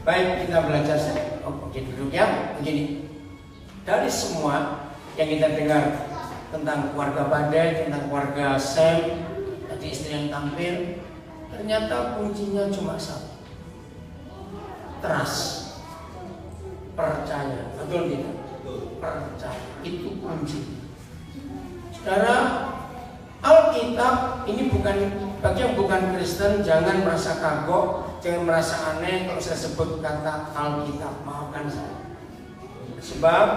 Baik, kita belajar. Oke, duduk ya. Begini, dari semua yang kita dengar tentang keluarga Badai, tentang keluarga Sam, tadi istri yang tampil, ternyata kuncinya cuma satu: trust, percaya. Betul tidak? Percaya itu kunci. Saudara, Alkitab ini bukan, bagi yang bukan Kristen jangan merasa kagok, jangan merasa aneh kalau saya sebut kata Alkitab. Maafkan saya. Sebab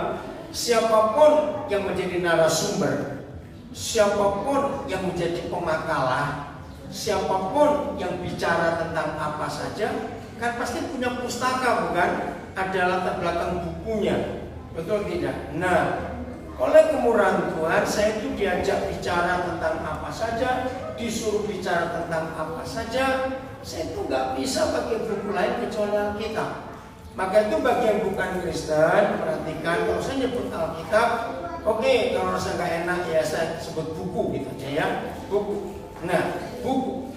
siapapun yang menjadi narasumber, siapapun yang menjadi pemakalah, siapapun yang bicara tentang apa saja, kan pasti punya pustaka, bukan? Ada latar belakang bukunya. Betul tidak? Nah, oleh kemurahan Tuhan, saya itu diajak bicara tentang apa saja, disuruh bicara tentang apa saja. Saya itu nggak bisa pakai buku lain kecuali Alkitab. Maka itu bagi yang bukan Kristen, perhatikan, kalau saya nyebut Alkitab, oke, kalau rasa nggak enak ya saya sebut buku gitu aja ya, buku. Nah, buku.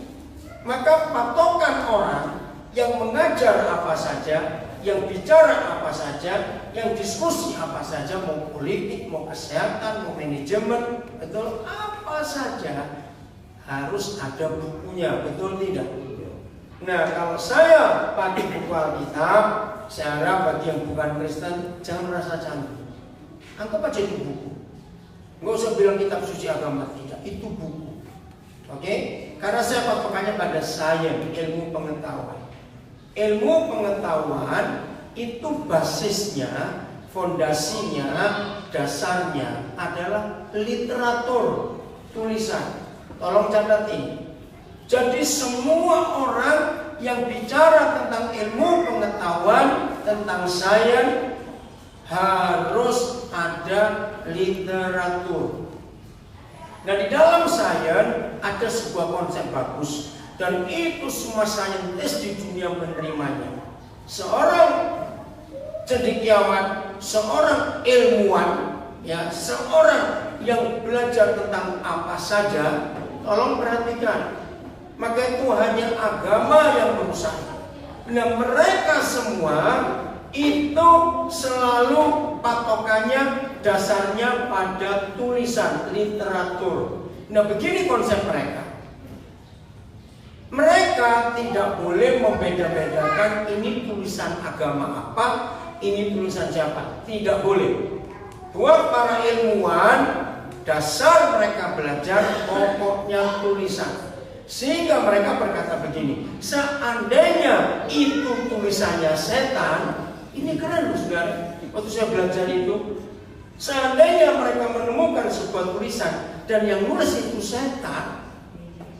Maka patokan orang yang mengajar apa saja, yang bicara apa saja, yang diskusi apa saja, mau politik, mau kesehatan, mau manajemen, betul, apa saja harus ada bukunya, betul tidak? Nah, kalau saya pakai buku Alkitab, saya harap bagi yang bukan Kristen jangan merasa canggih. Anggap aja itu buku. Nggak usah bilang kitab suci agama, tidak, itu buku. Oke? Karena saya patokannya pada sains, ilmu pengetahuan. Ilmu pengetahuan itu basisnya, fondasinya, dasarnya adalah literatur, tulisan. Tolong catat ini. Jadi semua orang yang bicara tentang ilmu pengetahuan, tentang sains, harus ada literatur. Nah, di dalam sains ada sebuah konsep bagus, dan itu semua saintis di dunia menerimanya. Seorang cendekiawan, seorang ilmuwan, ya, seorang yang belajar tentang apa saja, tolong perhatikan. Maka itu hanya agama yang berusaha. Nah, mereka semua itu selalu patokannya, dasarnya pada tulisan, literatur. Nah, begini konsep mereka. Mereka tidak boleh membeda-bedakan ini tulisan agama apa, ini tulisan siapa. Tidak boleh. Buat para ilmuwan, dasar mereka belajar pokoknya tulisan. Sehingga mereka berkata begini, seandainya itu tulisannya setan, ini keren loh saudara. Waktu saya belajar itu, seandainya mereka menemukan sebuah tulisan dan yang nulis itu setan,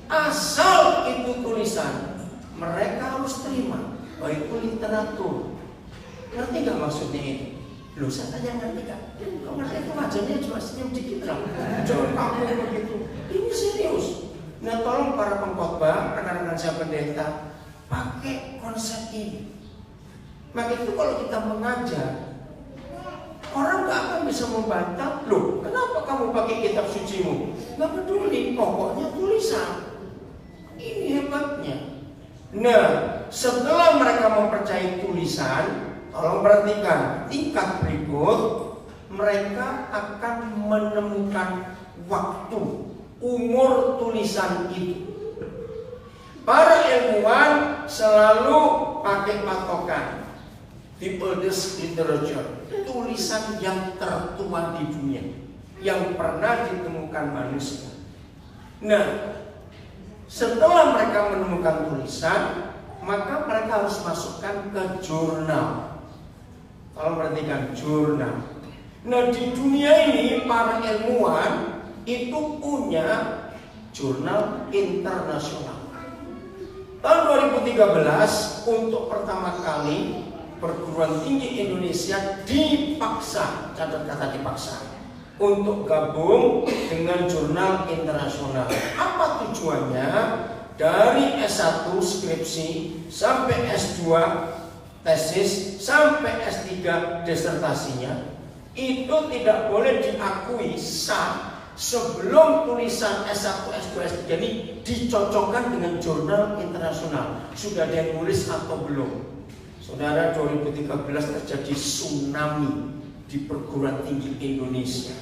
asal itu tulisan, mereka harus terima bahwa itu literatur. Ngerti gak maksudnya ini? Loh, saya tanya ngerti gak? Kok ngerti itu wajahnya cuma senyum dikit lah. Jangan kamu begitu. Ini serius. Nah, tolong para pengkhotbah, rekan-rekan saya pendeta, pakai konsep ini. Maka itu kalau kita mengajar, orang gak akan bisa membantah. Loh, kenapa kamu pakai kitab sucimu? Gak peduli, pokoknya tulisan. Ini hebatnya. Nah, setelah mereka mempercayai tulisan, tolong perhatikan, tingkat berikut, mereka akan menemukan waktu, umur tulisan itu. Para ilmuwan selalu pakai patokan the oldest literature, tulisan yang tertua di dunia, yang pernah ditemukan manusia. Nah, setelah mereka menemukan tulisan, maka mereka harus masukkan ke jurnal. Kalau perhatikan jurnal. Nah, di dunia ini para ilmuwan itu punya jurnal internasional. Tahun 2013 untuk pertama kali perguruan tinggi Indonesia dipaksa, catat kata dipaksa, untuk gabung dengan jurnal internasional. Apa tujuannya? Dari S1 skripsi sampai S2 tesis sampai S3 disertasinya itu tidak boleh diakui sah sebelum tulisan S1, S2, S3 ini dicocokkan dengan jurnal internasional. Sudah ada yang nulis atau belum? Saudara, 2013 terjadi tsunami di perguruan tinggi Indonesia.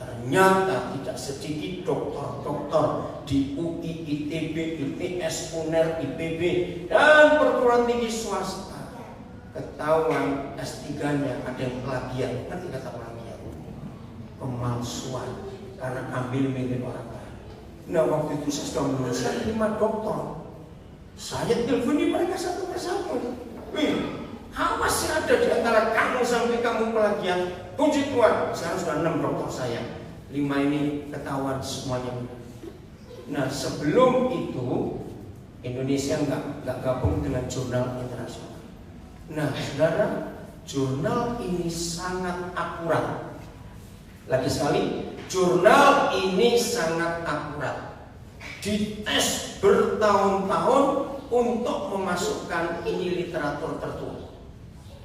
Ternyata tidak sedikit dokter-dokter di UI, ITB, ITS, UNER, IPB, dan perguruan tinggi swasta ketahuan S3-nya ada yang plagiat. Nanti kata plagiat, pemalsuan karena ambil milik orang lain. Nah, waktu itu saya sudah menuliskan 5 dokter. Saya teleponi mereka satu persatu. Awas sih ada di antara kamu sampai kamu plagiat. Puji Tuhan, sekarang sudah 6 dokter saya. 5 ini ketahuan semuanya. Nah, sebelum itu Indonesia nggak gabung dengan jurnal internasional. Nah, saudara, jurnal ini sangat akurat. Lagi sekali, jurnal ini sangat akurat. Dites bertahun-tahun untuk memasukkan ini literatur tertua.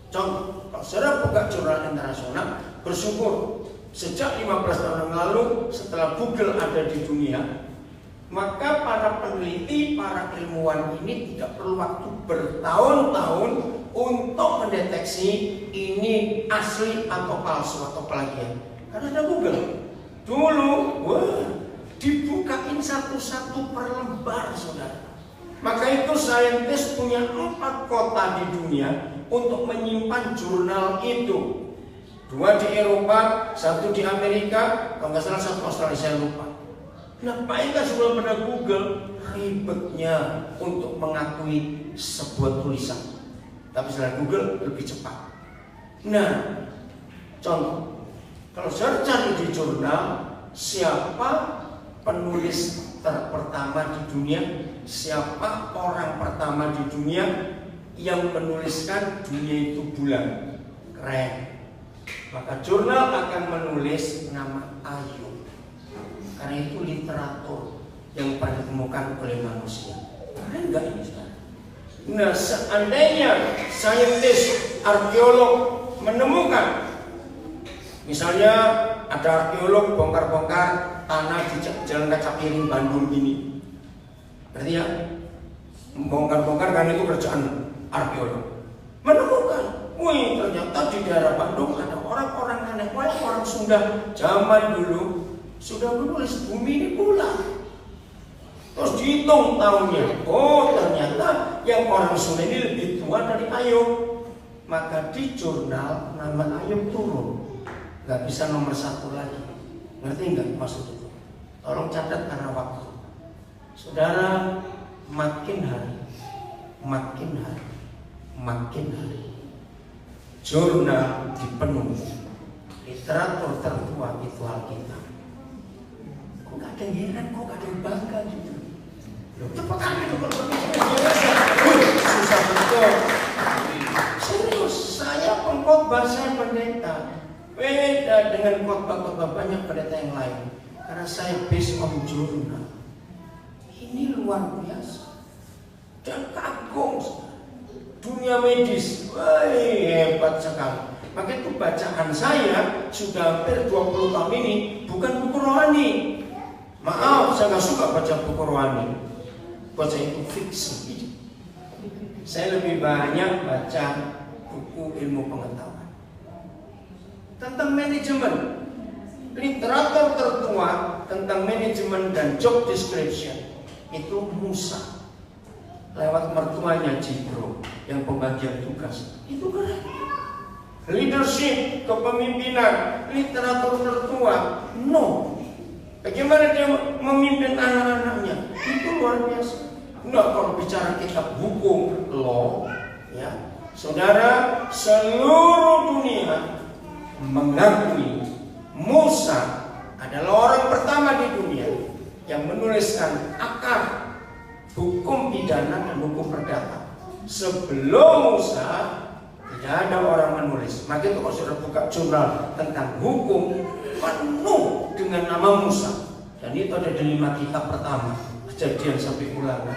Contoh, kalau saudara buka jurnal internasional, bersyukur sejak 15 tahun yang lalu setelah Google ada di dunia, maka para peneliti, para ilmuwan ini tidak perlu waktu bertahun-tahun untuk mendeteksi ini asli atau palsu atau plagiat. Karena ada Google. Dulu, dibukain satu-satu per lembar, saudara. Maka itu saintis punya 4 kota di dunia untuk menyimpan jurnal itu. 2 di Eropa, 1 di Amerika, kalau nggak salah 1 Australia, saya lupa. Nah, bayangkan sebelum pada Google, ribetnya untuk mengakui sebuah tulisan. Tapi setelah Google lebih cepat. Nah, contoh, kalau saya cari di jurnal, siapa penulis pertama di dunia, siapa orang pertama di dunia yang menuliskan dunia itu bulan, keren. Maka jurnal akan menulis nama Ayub, karena itu literatur yang pernah ditemukan oleh manusia. Keren nggak ini sekarang? Nah, seandainya saintis, arkeolog menemukan, misalnya ada arkeolog bongkar-bongkar tanah di Jalan Kaca Piring Bandung ini, berarti ya bongkar-bongkar kan itu kerjaan arkeolog. Menemukan, wih, ternyata di daerah Bandung ada orang-orang nenek moyang orang Sunda zaman dulu sudah menulis bumi ini bulat. Terus dihitung tahunnya, oh ternyata yang orang Sunda ini lebih tua dari Ayub. Maka di jurnal nama Ayub turun, nggak bisa nomor 1 lagi. Ngerti nggak maksud itu? Tolong catat karena waktu. Saudara, makin hari, jurnal dipenuhi, literatur tertua itu Alkitab. Kok gak ada yang heran, kok gak ada yang bangga gitu. Loh, cepat itu susah betul. Serius, saya pengkhotbah, saya pendeta. Beda dengan khotbah-khotbah banyak pendeta yang lain. Karena saya based on jurnal. Ini luar biasa. Dan kagum. Dunia medis, hebat sekali. Maka itu bacaan saya sudah hampir 20 tahun ini bukan buku rohani. Maaf, saya nggak suka baca buku rohani. Buat saya itu fiksi. Saya lebih banyak baca buku ilmu pengetahuan tentang manajemen, literatur tertua tentang manajemen dan job description. Itu Musa lewat mertuanya Jitro yang pembagian tugas. Itu keren. Leadership, kepemimpinan, literatur tertua. No. Bagaimana dia memimpin anak-anaknya? Itu luar biasa. Enggak, kalau bicara kitab hukum, law, ya, saudara, seluruh dunia mengakui Musa adalah orang pertama di dunia yang menuliskan akar hukum pidana dan hukum perdata. Sebelum Musa tidak ada orang menulis. Maka itu kalau sudah buka jurnal tentang hukum penuh dengan nama Musa. Dan itu ada di 5 kitab pertama, Kejadian sampai Ulangan.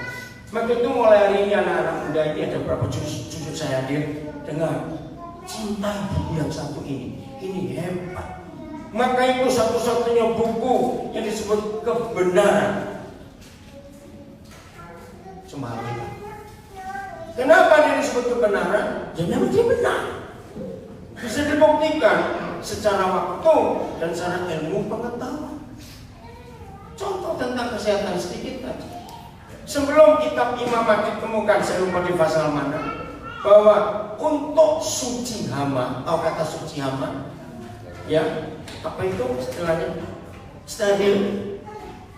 Maka itu mulai hari ini anak-anak muda ini ada berapa cucu saya hadir dengan cinta buku yang satu ini. Ini hebat. Maka itu satu-satunya buku yang disebut kebenaran. Cuma ini. Kenapa dia disebut kebenaran? Ya memang dia benar. Bisa dibuktikan secara waktu dan secara ilmu pengetahuan. Contoh tentang kesehatan sedikit tadi. Sebelum kitab Imamat ditemukan, saya lupa di pasal mana, bahwa untuk suci hama, atau kata suci hama, ya, apa itu istilahnya? Steril,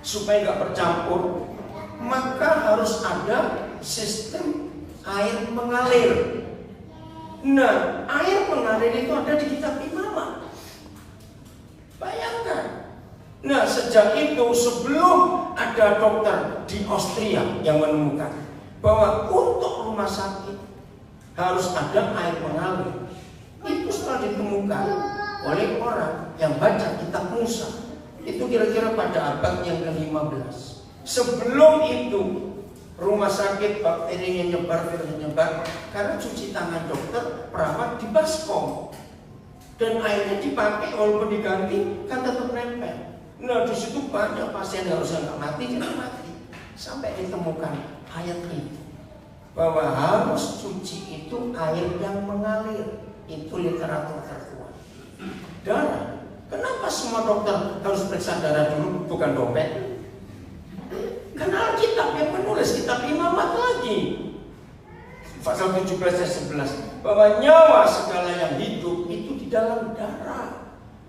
supaya nggak bercampur, maka harus ada sistem air mengalir. Nah, air mengalir itu ada di kitab Imamat. Bayangkan. Nah, sejak itu sebelum ada dokter di Austria yang menemukan bahwa untuk rumah sakit harus ada air mengalir, itu setelah ditemukan oleh orang yang baca kitab Musa. Itu kira-kira pada abad yang ke-15. Sebelum itu rumah sakit bakterinya nyebar, virusnya nyebar karena cuci tangan dokter, perawat di baskom, dan airnya dipakai walaupun diganti kan tetap nempel. Nah, di situ banyak pasien yang harusnya nggak mati, jadi mati. Sampai ditemukan ayat itu bahwa harus cuci itu air yang mengalir. Itu literatur tertua. Darah. Kenapa semua dokter harus periksa darah dulu, bukan dompet? Karena Alkitab yang menulis, kitab Imamat lagi. Pasal 17 ayat 11 bahwa nyawa segala yang hidup itu di dalam darah.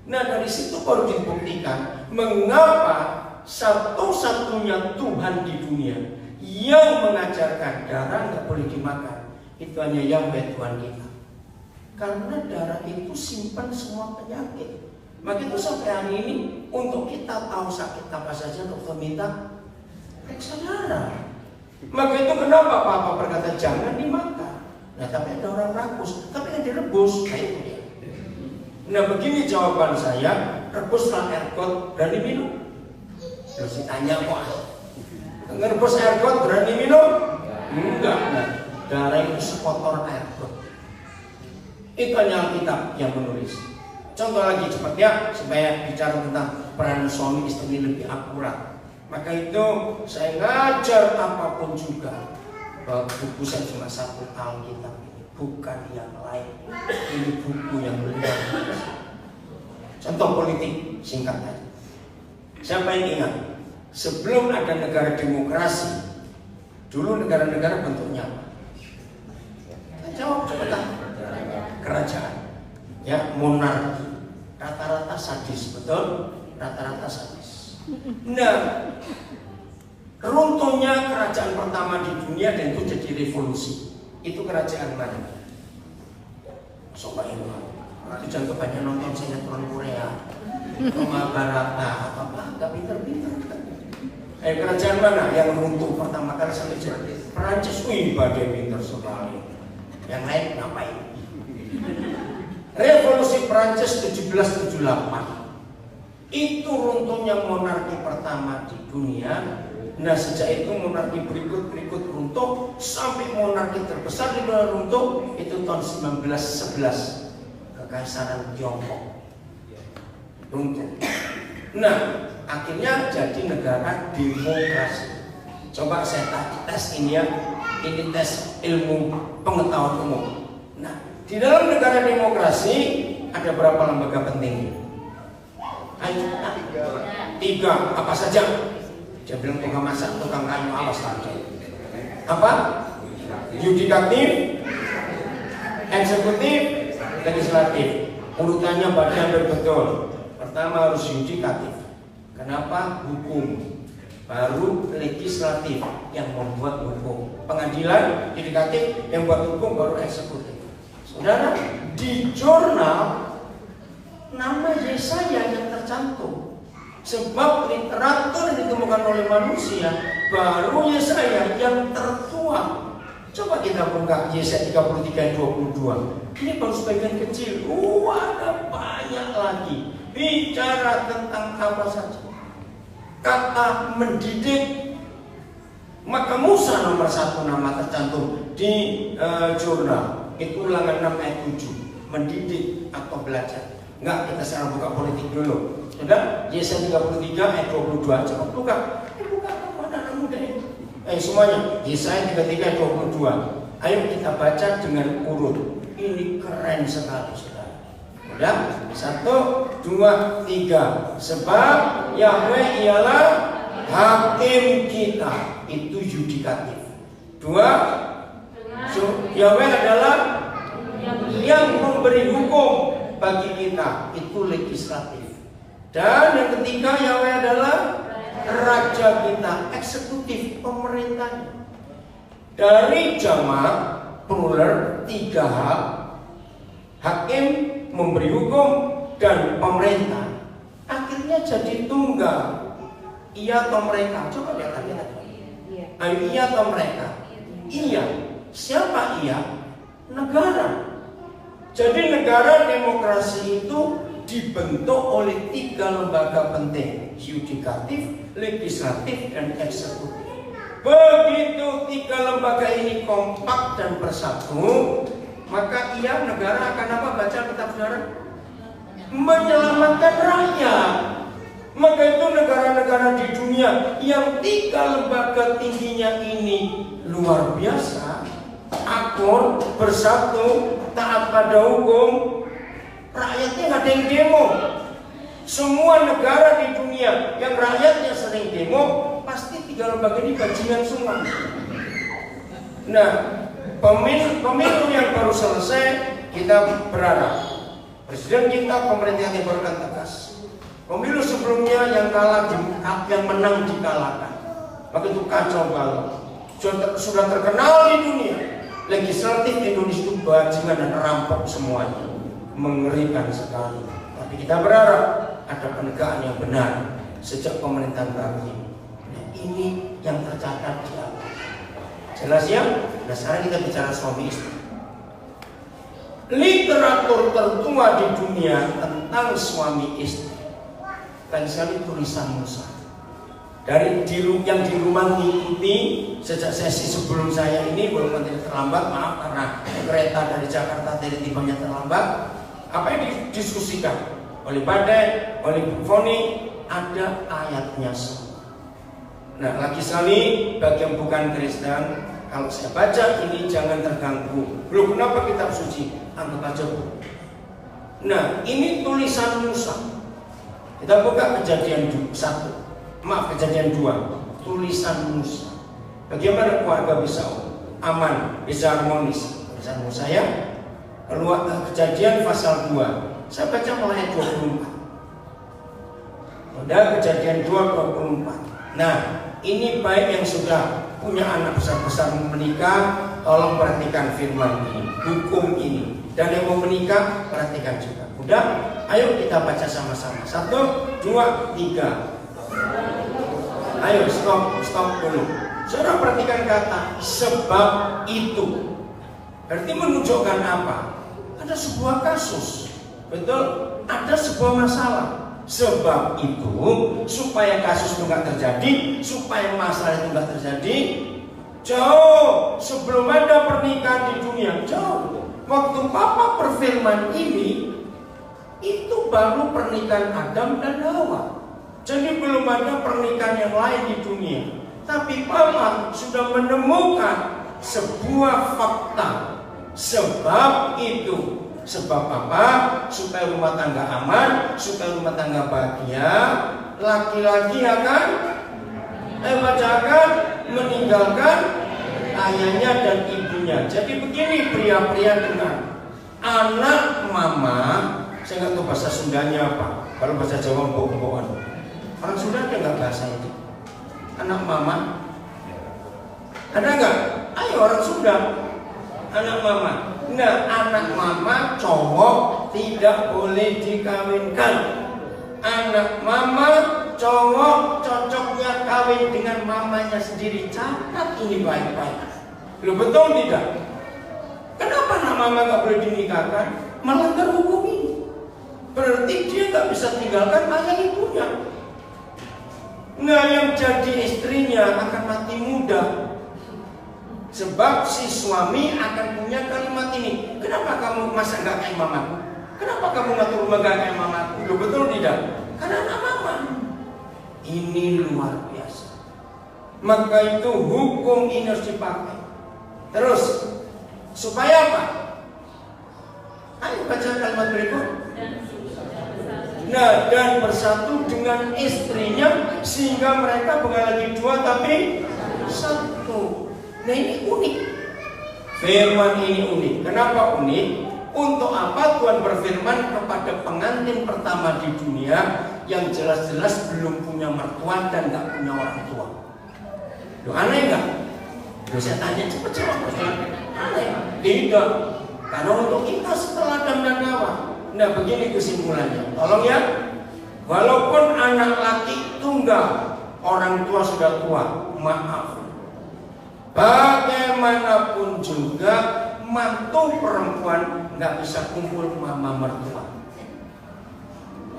Nah, dari situ baru dibuktikan mengapa satu-satunya Tuhan di dunia yang mengajarkan darah nggak boleh dimakan itu hanya Yahweh Tuhan kita. Karena darah itu simpan semua penyakit. Maka itu sampai hari ini untuk kita tahu sakit apa saja dokter minta periksa darah. Maka itu kenapa Papa berkata jangan dimakan. Nah, tapi ada orang rakus, tapi yang direbus kayak itu. Nah, begini jawaban saya, rebuslah ergot berani minum. Terus ditanya kok ngerebus ergot berani minum? Enggak, nah, darah itu sekotor ergot. Itu hanya Alkitab yang menulis. Contoh lagi cepat ya, supaya bicara tentang peran suami istri lebih akurat. Maka itu saya ngajar apapun juga bahwa buku saya cuma satu Alkitab. Bukan yang lain. Ini buku yang benar. Contoh politik singkat aja. Siapa yang ingat? Sebelum ada negara demokrasi, dulu negara-negara bentuknya apa? Jawab cepetan. Kerajaan. Ya, monarki. Rata-rata sadis, betul? Rata-rata sadis. Nah, runtuhnya kerajaan pertama di dunia dan itu jadi revolusi. Itu kerajaan mana? Sobat Ibu, itu jangan kebanyakan nonton sinetron Korea, Mahabharata, apa? Gak pinter-pinter. Kerajaan mana yang runtuh pertama kali sampai jadi? Perancis, wih, badai pinter sekali. Yang lain ngapain? Revolusi Perancis 1778. Itu runtuhnya monarki pertama di dunia. Nah, sejak itu monarki berikut runtuh sampai monarki terbesar di dunia runtuh itu tahun 1911 Kekaisaran Tiongkok runtuh. Nah, akhirnya jadi negara demokrasi. Coba saya tes ini ya, ini tes ilmu pengetahuan umum. Nah, di dalam negara demokrasi ada berapa lembaga penting? Ayo, 3 apa saja? Dia bilang tukang masak, tukang kayu, awas lagi. Apa? Yudikatif, eksekutif, legislatif. Urutannya bagian betul. Pertama harus yudikatif. Kenapa? Hukum. Baru legislatif yang membuat hukum. Pengadilan, yudikatif yang buat hukum, baru eksekutif. Saudara, di jurnal nama Yesaya yang tercantum. Sebab literatur yang ditemukan oleh manusia baru Yesaya yang tertuang. Coba kita buka Yesaya 33 ayat 22. Ini baru sebagian kecil. Ada banyak lagi. Bicara tentang apa saja. Kata mendidik. Maka Musa nomor 1 nama tercantum di jurnal. Itu Ulangan 6 ayat 7. Mendidik atau belajar. Enggak, kita sekarang buka politik dulu. Sudah? Yesaya 33 ayat 22. Coba buka. Buka kepada anak muda ini. Semuanya. Yesaya 33 ayat 22. Ayo kita baca dengan urut. Ini keren sekali, saudara. Udah? 1, 2, 3. Sebab Yahweh ialah hakim kita. Itu yudikatif. 2, Yahweh adalah yang memberi hukum bagi kita. Itu legislatif. Dan yang ketiga, Yahweh adalah raja kita, eksekutif, pemerintah. Dari jamak plural 3 hal, hakim, memberi hukum, dan pemerintah. Akhirnya jadi tunggal. Ia atau mereka? Coba lihat tadi. Ayo, ia atau mereka? Ia. Siapa ia? Negara. Jadi negara demokrasi itu dibentuk oleh 3 lembaga penting: yudikatif, legislatif, dan eksekutif. Begitu 3 lembaga ini kompak dan bersatu, maka ia negara akan apa? Baca kitab saudara, menyelamatkan rakyat. Maka itu negara-negara di dunia yang 3 lembaga tingginya ini luar biasa, akur, bersatu, taat pada hukum, rakyatnya nggak ada yang demo. Semua negara di dunia yang rakyatnya sering demo, pasti 3 lembaga ini bajingan semua. Nah, pemilu yang baru selesai, kita berharap presiden kita, pemerintah yang baru akan tegas. Pemilu sebelumnya yang kalah, yang menang dikalahkan. Maka itu kacau balau. Sudah terkenal di dunia. Legislatif Indonesia itu bajingan dan rampok semuanya. Mengerikan sekali. Tapi kita berharap ada penegakan yang benar sejak pemerintahan baru ini. Nah, ini yang tercatat di awal. Jelas ya? Nah, sekarang kita bicara suami istri. Literatur tertua di dunia tentang suami istri, banyak sekali tulisan Musa. Dari yang di rumah mengikuti sejak sesi sebelum saya ini, walaupun tidak terlambat, maaf karena kereta dari Jakarta dari tibanya terlambat. Apa yang didiskusikan oleh Badai, oleh Bu Foni, ada ayatnya semua. Nah, lagi sekali bagi yang bukan Kristen, kalau saya baca ini jangan terganggu. Loh, kenapa kitab suci? Anggap aja Bu. Nah, ini tulisan Musa. Kita buka Kejadian 2, tulisan Musa. Bagaimana keluarga bisa aman, bisa harmonis? Tulisan Musa ya. Kejadian pasal 2. Saya baca mulai 24. Udah Kejadian 2:24. Nah, ini baik yang sudah punya anak besar-besar menikah, tolong perhatikan firman ini, hukum ini. Dan yang mau menikah, perhatikan juga. Udah, ayo kita baca sama-sama. 1, 2, 3. Ayo stop dulu. Saudara perhatikan kata sebab itu. Berarti menunjukkan apa? Ada sebuah kasus. Betul? Ada sebuah masalah. Sebab itu, supaya kasus itu nggak terjadi, supaya masalah itu nggak terjadi, jauh sebelum ada pernikahan di dunia, jauh. Waktu Papa berfirman ini, itu baru pernikahan Adam dan Hawa. Jadi belum ada pernikahan yang lain di dunia. Tapi Papa sudah menemukan sebuah fakta. Sebab itu. Sebab apa? Supaya rumah tangga aman, supaya rumah tangga bahagia, laki-laki akan meninggalkan ayahnya dan ibunya. Jadi begini pria-pria dengar. Anak mama, saya nggak tahu bahasa Sundanya apa. Kalau bahasa Jawa mbok-mbokan. Orang Sunda ada nggak bahasa itu? Anak mama, ada nggak? Ayo orang Sunda. Anak mama. Nah, anak mama cowok tidak boleh dikawinkan. Anak mama cowok cocoknya kawin dengan mamanya sendiri. Catat ini baik-baik. Loh, betul tidak? Kenapa anak mama nggak boleh dinikahkan? Melanggar hukum ini. Berarti dia nggak bisa tinggalkan ayah ibunya. Nah, yang jadi istrinya akan mati muda. Sebab si suami akan punya kalimat ini. Kenapa kamu masa nggak kayak mamaku? Kenapa kamu ngatur rumah nggak kayak mamaku? Loh, betul tidak? Karena anak mama. Ini luar biasa. Maka itu hukum ini harus dipakai. Terus Supaya apa? Ayo baca kalimat berikut. Nah, dan bersatu dengan istrinya sehingga mereka bukan lagi dua tapi satu. Nah, ini unik. Firman ini unik. Kenapa unik? Untuk apa Tuhan berfirman kepada pengantin pertama di dunia yang jelas-jelas belum punya mertua dan gak punya orang tua? Loh, aneh gak? Loh, saya tanya cepat jawab. Aneh? Tidak. Karena untuk kita setelah Adam dan Hawa. Nah, begini kesimpulannya. Tolong ya. Walaupun anak laki tunggal, orang tua sudah tua, maaf. Bagaimanapun juga mantu perempuan nggak bisa kumpul mama mertua.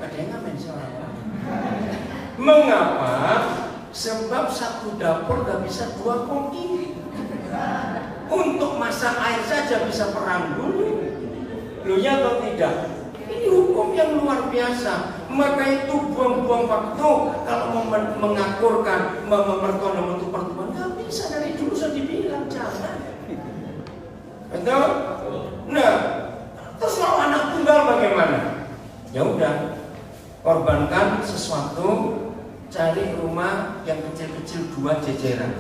Ada yang ngamen soalnya. Mengapa? Sebab satu dapur nggak bisa dua koki. Untuk masak air saja bisa perang dulu. Loh ya atau tidak? Ini hukum yang luar biasa. Maka itu buang-buang waktu kalau mau mengakurkan mama mertua dan mantu perempuan. Nggak bisa, dari dulu sudah dibilang jangan. Betul? Nah, terus kalau anak tunggal bagaimana? Ya udah, korbankan sesuatu, cari rumah yang kecil-kecil 2 jejeran.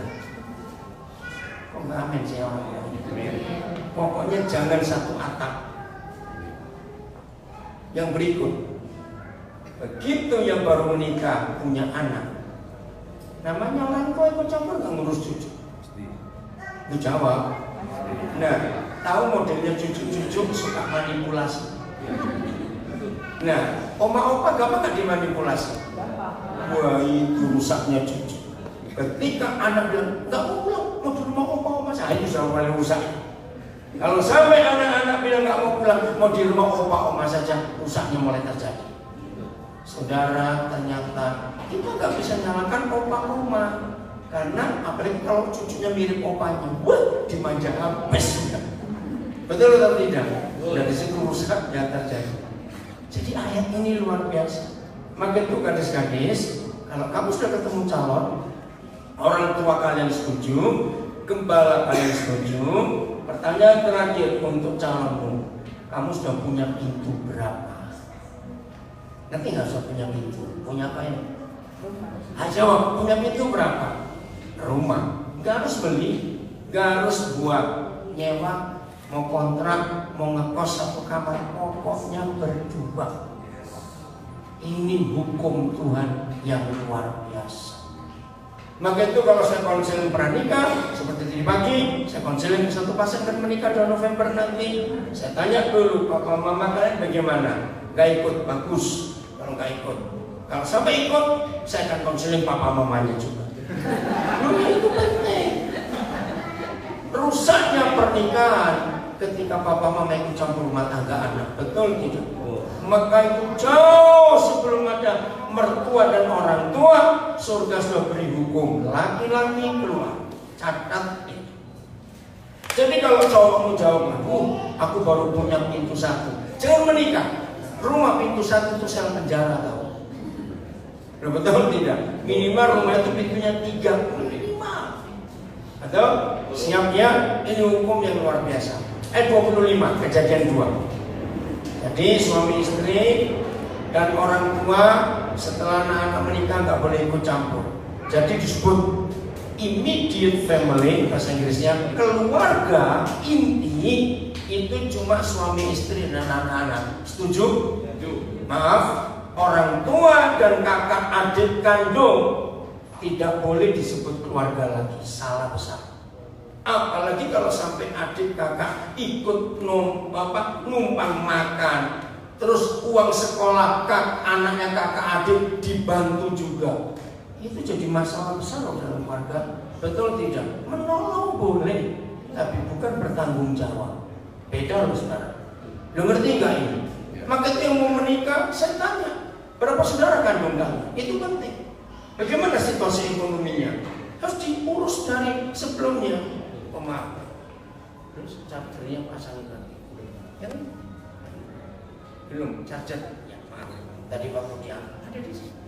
Kok nggak amin sih orang? Pokoknya jangan satu atap. Yang berikut, begitu yang baru menikah punya anak, namanya orang tua ikut campur nggak ngurus cucu? Dijawab. Nah, tahu modelnya cucu-cucu suka manipulasi. Nah, oma-opa gampang nggak dimanipulasi? Wah, itu rusaknya cucu. Ketika anak bilang nggak mau pulang, mau di rumah opa-oma saya, itu sama paling rusak. Kalau sampai anak-anak bilang nggak mau pulang, mau di rumah opa-oma saja, rusaknya mulai terjadi. Saudara, ternyata kita nggak bisa nyalakan opa-oma. Karena apalagi kalau cucunya mirip opanya, wah dimanja habis. Betul atau tidak? Dari situ rusak yang terjadi. Jadi ayat ini luar biasa. Maka itu gadis-gadis, kalau kamu sudah ketemu calon, orang tua kalian setuju, gembala kalian setuju, pertanyaan terakhir untuk calonmu, kamu sudah punya pintu berapa? Nanti nggak usah punya pintu, punya apa ini? Jawab, punya pintu berapa? Rumah, nggak harus beli, nggak harus buat nyewa, mau kontrak, mau ngekos satu kamar, pokoknya berdua. Ini hukum Tuhan yang luar biasa. Maka itu kalau saya konseling pranikah, seperti tadi pagi, saya konseling satu pasang dan menikah 2 November nanti, saya tanya dulu, papa mama kalian bagaimana? Gak ikut, bagus. Kalau gak ikut, kalau sampai ikut, saya akan konseling papa mamanya juga. Itu penting. Rusaknya pernikahan ketika papa mama ikut campur rumah tangga anak, betul tidak? Maka itu jauh sebelum ada mertua dan orang tua, surga sudah beri hukum laki-laki keluar. Catat itu. Jadi kalau cowokmu jawab, aku baru punya pintu 1, jangan menikah. Rumah pintu 1 itu sel penjara tahu. Betul tidak? Minimal rumah itu pintunya 3 minimal. Atau siap ya? Ini hukum yang luar biasa. 25 kejadian 2. Jadi suami istri dan orang tua setelah anak-anak menikah nggak boleh ikut campur. Jadi disebut immediate family, bahasa Inggrisnya keluarga inti itu cuma suami istri dan anak-anak. Setuju? Maaf, orang tua dan kakak adik kandung tidak boleh disebut keluarga lagi, salah besar. Apalagi kalau sampai adik kakak ikut numpang makan, terus uang sekolah anaknya kakak adik dibantu juga, itu jadi masalah besar dalam keluarga. Betul tidak? Menolong boleh, tapi bukan bertanggung jawab. Beda loh saudara. Lo ngerti nggak ini? Maka itu yang mau menikah, saya tanya, berapa saudara kandung kamu? Itu penting. Bagaimana situasi ekonominya? Harus diurus dari sebelumnya. Maaf. Terus chargernya pasang lagi. Ya, belum charger. Ya, maaf. Tadi waktu dia ada di sini.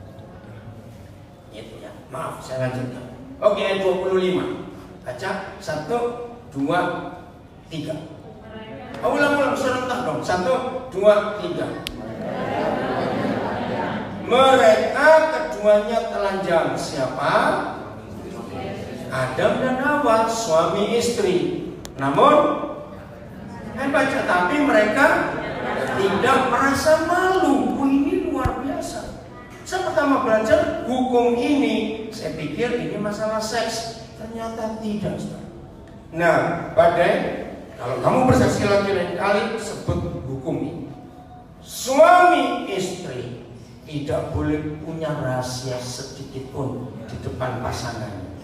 Itu ya. Maaf, saya lanjutkan. Oke, 25. Baca 1, 2, 3. Ulang serentak dong. 1, 2, 3. Mereka keduanya telanjang. Siapa? Adam dan Hawa, suami istri. Namun baca, tapi mereka tidak merasa malu. Ini luar biasa. Saya pertama belajar hukum ini, saya pikir ini masalah seks. Ternyata tidak. Nah, badai, kalau kamu bersaksi lagi lain kali, sebut hukum ini. Suami istri tidak boleh punya rahasia sedikit pun di depan pasangannya.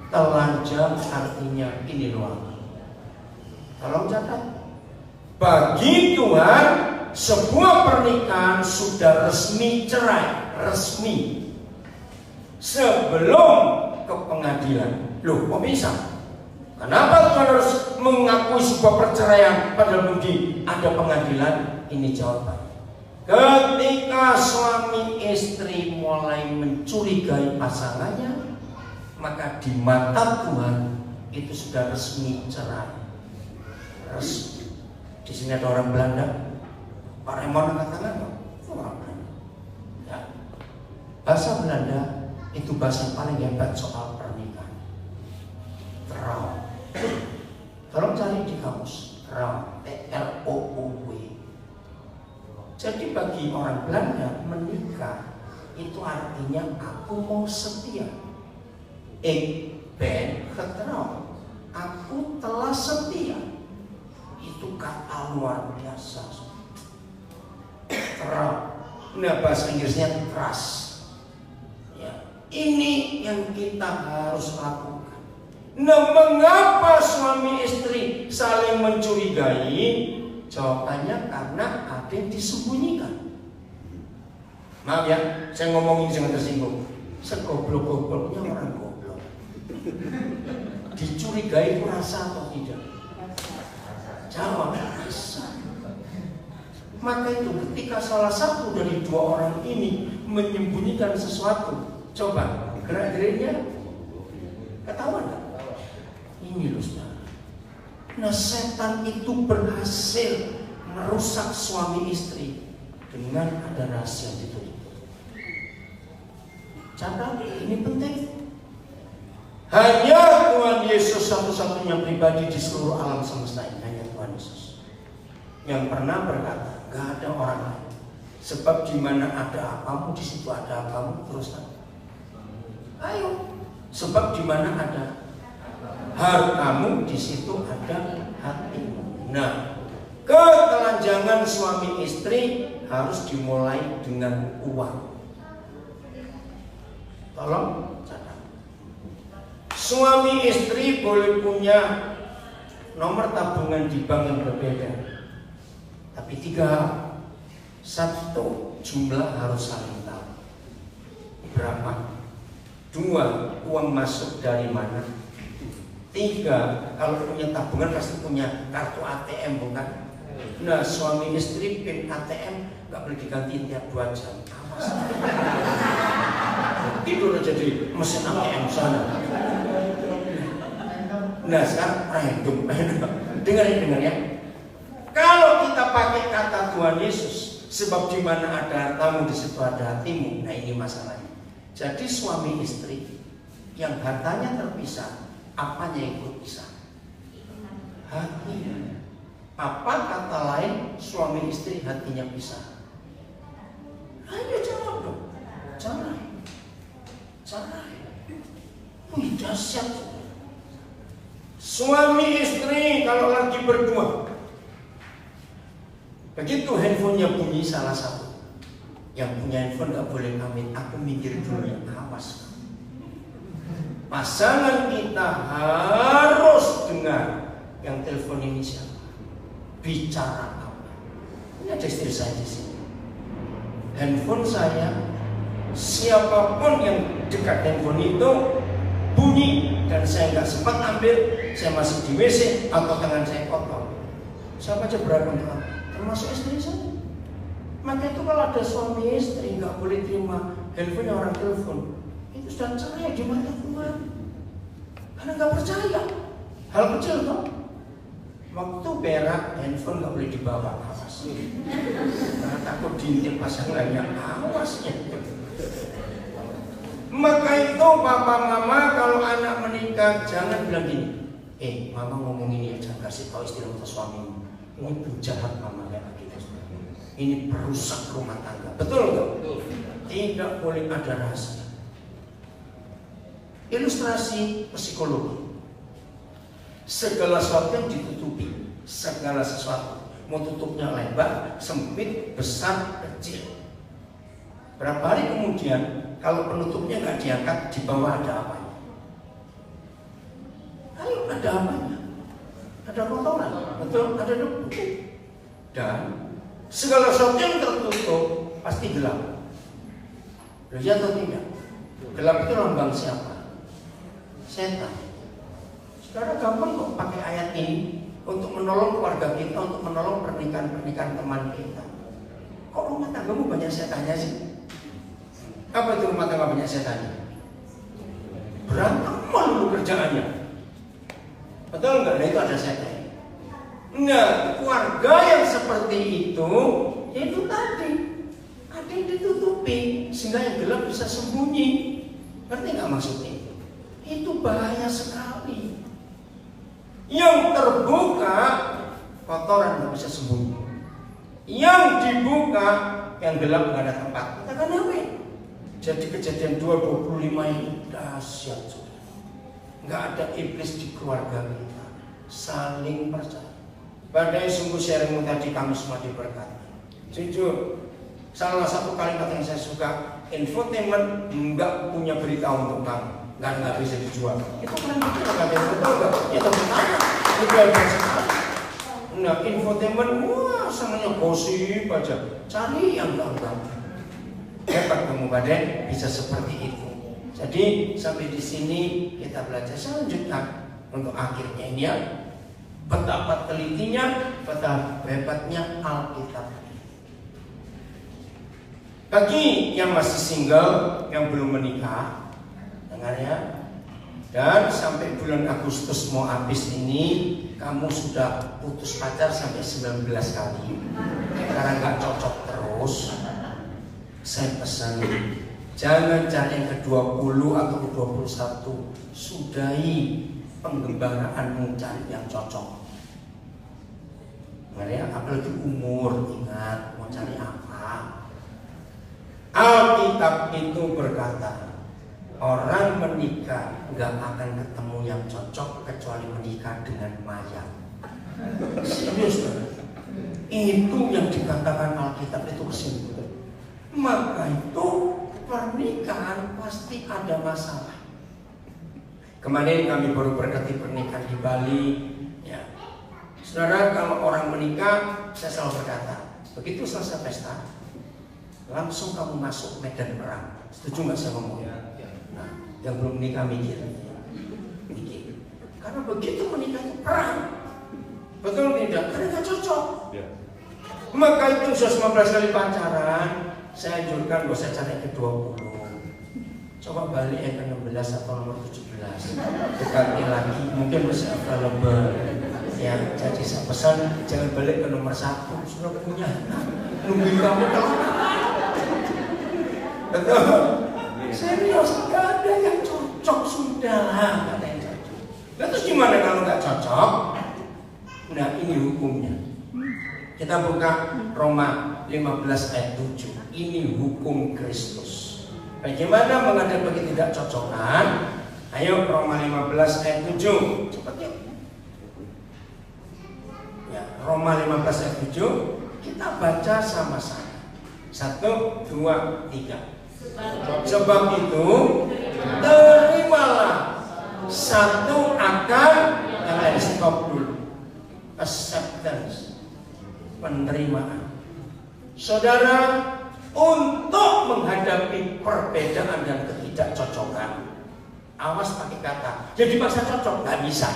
Telanjang artinya ini doang. Tolong catat. Bagi Tuhan, sebuah pernikahan sudah resmi cerai, resmi sebelum ke pengadilan. Loh, kok bisa? Kenapa Tuhan harus mengakui sebuah perceraian padahal belum ada pengadilan? Ini jawaban. Ketika suami istri mulai mencurigai pasangannya, maka di mata Tuhan itu sudah resmi cerai. Resmi. Di sini ada orang Belanda, Pak Raymond angkat tangan, orang Belanda. Ya. Bahasa Belanda itu bahasa yang paling hebat soal pernikahan. Trouw. Tolong cari di kamus. Trouw, T-R-O-U-W. Jadi bagi orang Belanda, menikah itu artinya aku mau setia. Ik ben getrouw. Aku telah setia. Itu kata luar biasa. Trouw. Nah, bahasa Inggrisnya trust. Ya. Ini yang kita harus lakukan. Nah, mengapa suami istri saling mencurigai? Jawabannya karena ada yang disembunyikan. Maaf ya, saya ngomongin jangan tersinggung. Segoblok-gobloknya orang goblok. Dicurigai itu rasa atau tidak? Jawab, rasa. Maka itu ketika salah satu dari dua orang ini menyembunyikan sesuatu, coba gerak-geriknya ketahuan nggak? Ini loh saudara. Nah, setan itu berhasil merusak suami istri dengan ada rahasia ditutup. Catat, ini penting. Hanya Tuhan Yesus satu-satunya pribadi di seluruh alam semesta ini, hanya Tuhan Yesus yang pernah berkata, gak ada orang lain. Sebab di mana ada apamu, di situ ada apamu. Teruskan. Ayo. Sebab di mana ada hartamu, di situ ada hatimu. Nah, ketelanjangan suami istri harus dimulai dengan uang. Tolong catat. Suami istri boleh punya nomor tabungan di bank yang berbeda, tapi 3 hal. 1, jumlah harus saling tahu. Berapa? 2, uang masuk dari mana? 3, kalau punya tabungan pasti punya kartu ATM, bukan? Nah, suami istri PIN ATM nggak boleh diganti tiap 2 jam. Awas. Tidur aja di mesin ATM sana. Nah, sekarang random. Dengar ya. Kalau kita pakai kata Tuhan Yesus, sebab di mana ada hartamu, di situ ada hatimu. Nah, ini masalahnya. Jadi suami istri yang hartanya terpisah, apanya yang berpisah? Hatinya. Apa kata lain suami istri hatinya pisah? Ayo jawab dong. Cerai. Wih, dahsyat. Suami istri kalau lagi berdua, begitu handphonenya bunyi salah satu, yang punya handphone gak boleh pamit. Aku mikir dulu ya, awas. Pasangan kita harus dengar yang telepon ini siapa, bicara apa. Ini ada istri saya di sini. Handphone saya, siapapun yang dekat handphone itu bunyi dan saya nggak sempat ambil, saya masih di WC atau tangan saya kotor, saya baca berapa kali, termasuk istri saya. Maka itu kalau ada suami istri nggak boleh terima handphone orang telepon, itu sudah cerai di mata Tuhan, karena nggak percaya hal kecil toh. Waktu berak, handphone nggak boleh dibawa, awas. Karena takut diintip pasangannya, awasnya. Maka itu papa mama kalau anak menikah jangan bilang gini, mama ngomong ini aja, kasih tahu istri atau suamimu. Ini jahat mama kayak gitu. Ini perusak rumah tangga. Betul nggak? Tidak boleh ada rahasia. Ilustrasi psikologi. Segala sesuatu yang ditutupi, segala sesuatu mau tutupnya lebar, sempit, besar, kecil. Berapa hari kemudian kalau penutupnya nggak diangkat, di bawah ada apanya? Ayo, ada apanya? Ada kotoran, betul, ada debu. Dan segala sesuatu yang tertutup pasti gelap. Iya atau tidak? Gelap itu lambang siapa? Setan. Saudara gampang kok pakai ayat ini untuk menolong keluarga kita, untuk menolong pernikahan teman kita. Kok rumah tanggamu banyak setannya sih? Apa itu rumah tangga banyak setannya? Berantem mulu kerjaannya. Betul nggak? Nah itu ada setan. Nah, keluarga yang seperti itu tadi ada yang ditutupi sehingga yang gelap bisa sembunyi. Ngerti nggak maksudnya? Itu bahaya sekali. Yang terbuka kotoran nggak bisa sembunyi. Yang dibuka yang gelap nggak ada tempat. Kita kan apa? Jadi kejadian 2:25 itu dahsyat. Nggak ada iblis di keluarga kita. Saling percaya. Badai sungguh sharingmu tadi kami semua diberkati. Jujur, salah satu kalimat yang saya suka, infotainment nggak punya berita untuk kamu, nggak bisa dijual. Itu keren betul nggak? Betul nggak? Ya tapi tanya, itu hebat sekali. Nah, infotainment, wah sangatnya gosip aja. Cari yang enggak. Hebat kamu Badai, bisa seperti itu. Jadi sampai di sini kita belajar. Saya lanjutkan untuk akhirnya ini ya. Betapa telitinya, betapa hebatnya Alkitab. Bagi yang masih single, yang belum menikah, dengar ya. Dan sampai bulan Agustus mau habis ini, kamu sudah putus pacar sampai 19 kali. Karena nggak cocok terus. Saya pesan, jangan cari yang ke-20 atau ke-21. Sudahi penggembaraanmu, cari yang cocok. Ya, apalagi umur, ingat mau cari apa. Alkitab itu berkata, orang menikah nggak akan ketemu yang cocok kecuali menikah dengan mayat. Serius, itu yang dikatakan Alkitab itu kesimpulan. Maka itu pernikahan pasti ada masalah. Kemarin kami baru berkati pernikahan di Bali. Ya, saudara, kalau orang menikah, saya selalu berkata, begitu selesai pesta, langsung kamu masuk medan perang. Setuju nggak saya ngomong? Nah, yang belum menikah mikir. Karena begitu menikah itu perang. Betul tidak? Karena nggak cocok. Maka itu sudah 19 kali pacaran, saya anjurkan gak usah cari ke-20. Coba balik yang ke-16 atau nomor 17. Dekati lagi, mungkin masih available. Ya, jadi saya pesan jangan balik ke nomor 1. Sudah punya, nungguin kamu kelamaan. Betul? Serius, gak ada yang cocok sudah. Gak ada yang cocok. Nah, terus gimana kalau gak cocok? Nah, ini hukumnya. Kita buka Roma 15 ayat 7. Ini hukum Kristus. Bagaimana menghadapi ketidakcocokan? Ayo Roma 15 ayat 7. Cepat yuk. Ya, Roma 15 ayat 7. Kita baca sama-sama. 1, 2, 3. Sebab itu terimalah satu akan yang lain. Stop dulu. Acceptance, penerimaan. Saudara, untuk menghadapi perbedaan dan ketidakcocokan, awas pakai kata jadi dipaksa cocok, nggak bisa.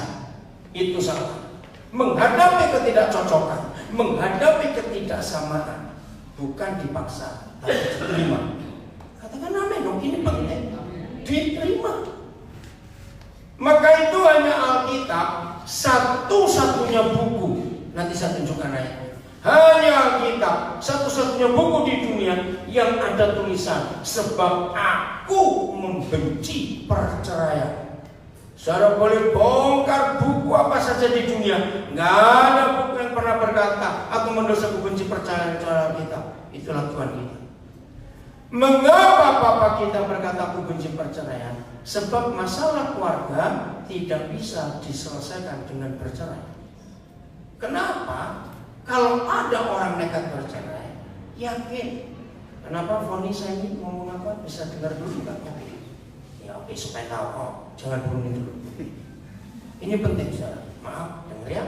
Itu salah. Menghadapi ketidakcocokan, menghadapi ketidaksamaan, bukan dipaksa, tapi diterima. Katakan amin dong, ini penting. Diterima. Maka itu hanya Alkitab satu-satunya buku Nanti saya tunjukkan ayatnya. Hanya Alkitab, satu-satunya buku di dunia yang ada tulisan sebab aku membenci perceraian. Saudara boleh bongkar buku apa saja di dunia, nggak ada buku yang pernah berkata aku mendosa, aku benci perceraian kita. Itulah Tuhan kita. Mengapa Papa kita berkata aku benci perceraian? Sebab masalah keluarga tidak bisa diselesaikan dengan bercerai. Kenapa? Kalau ada orang nekat bercerai, yakin. Kenapa Foni saya ini ngomong apa? Bisa dengar dulu nggak? Ya oke, supaya tahu. Oh, jangan bunuh dulu. Ini penting saudara. Maaf, dengar ya.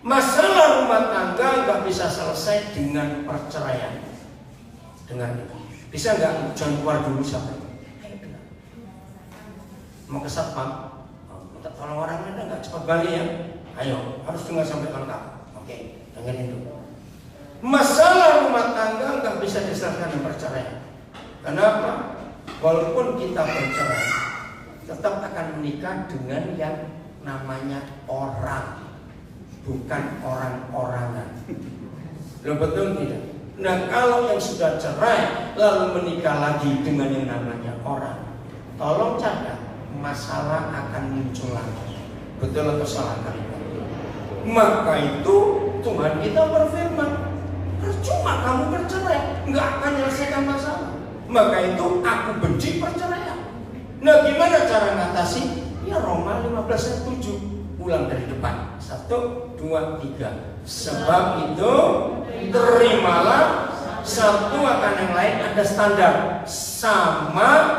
Masalah rumah tangga nggak bisa selesai dengan perceraian. Dengan itu. Bisa nggak? Jangan keluar dulu sampai. Mau ke satpam, minta tolong orang ada nggak cepat balik ya? Ayo, harus dengar sampai lengkap. Oke, dengerin dulu. Masalah rumah tangga nggak bisa diselesaikan dengan perceraian. Kenapa? Walaupun kita bercerai, tetap akan menikah dengan yang namanya orang, bukan orang-orangan. Lo betul tidak? Nah, kalau yang sudah cerai lalu menikah lagi dengan yang namanya orang, tolong catat, masalah akan muncul lagi. Betul atau salah kalimat? Maka itu Tuhan kita berfirman, percuma kamu bercerai, nggak akan menyelesaikan masalah. Maka itu aku benci perceraian. Nah, gimana cara mengatasi? Ya Roma 15 ayat 7. Ulang dari depan. 1, 2, 3. Sebab itu terimalah satu akan yang lain, ada standar sama.